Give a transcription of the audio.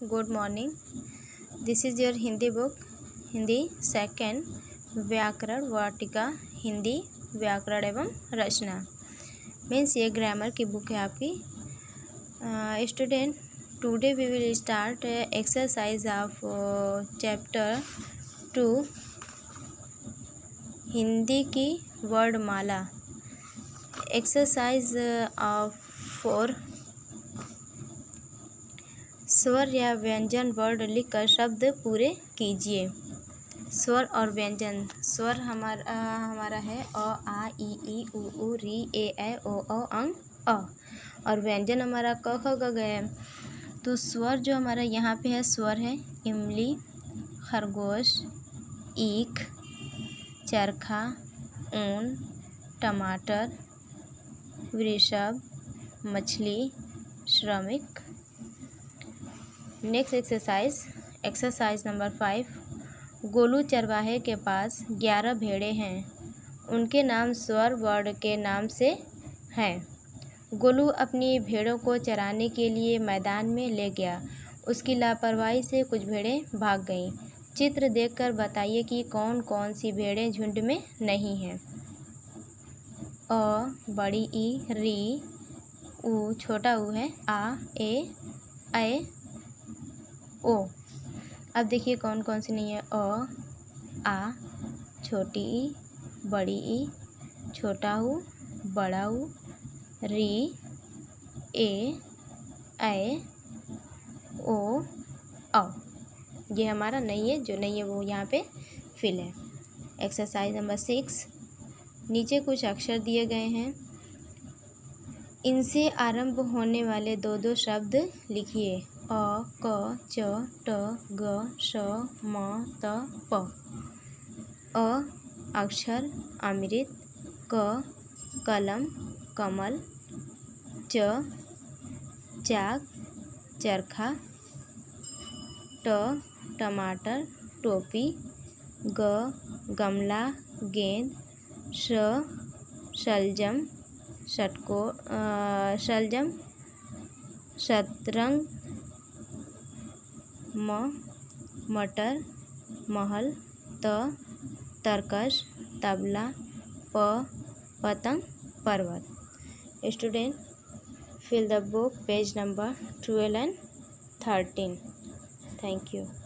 Good morning. This is your Hindi book, Hindi second, Vyakaran Vatika, Hindi व्याकरण एवं रचना। मीन्स ये ग्रामर की बुक है आपकी। Student, today we will start exercise of chapter 2, Hindi की वर्णमाला। एक्सरसाइज ऑफ 4, स्वर या व्यंजन वर्ड लिखकर शब्द पूरे कीजिए। स्वर और व्यंजन। स्वर हमारा है अ, आ, ई, उ, री, ए, ऐ, ओ, अंग, अ। और व्यंजन हमारा क, ख, ग, घ है। तो स्वर जो हमारा यहाँ पे है, स्वर है इमली, खरगोश, ईख, चरखा, ऊन, टमाटर, वृषभ, मछली, श्रमिक। Next exercise number 5। गोलू चरवाहे के पास 11 भेड़े हैं। उनके नाम स्वर वर्ड के नाम से हैं। गोलू अपनी भेड़ों को चराने के लिए मैदान में ले गया। उसकी लापरवाही से कुछ भेड़ें भाग गईं। चित्र देखकर बताइए कि कौन कौन सी भेड़ें झुंड में नहीं हैं। अ बड़ी ई, री, उ छोटा उ है, आ, ए, ऐ, ओ। अब देखिए कौन कौन सी नहीं है। अ, आ, छोटी ई, बड़ी ई, छोटा ऊ, बड़ा ऊ, री, ए, ऐ, ओ, औ। ये हमारा नहीं है, जो नहीं है वो यहाँ पे फिल है। Exercise number 6। नीचे कुछ अक्षर दिए गए हैं। इनसे आरंभ होने वाले दो शब्द लिखिए। अ, क, च, ट, ग, श, म, त, प। अ अक्षर अमृत, क कलम, कमल, च चाक, चरखा, ट टमाटर, टोपी, ग गमला, गेंद, श शलजम, शलजम, शतरंग, म मटर, महल, त तरकश, तबला, प पतंग, पर्वत। Student, fill the book page number 12 and 13. Thank you.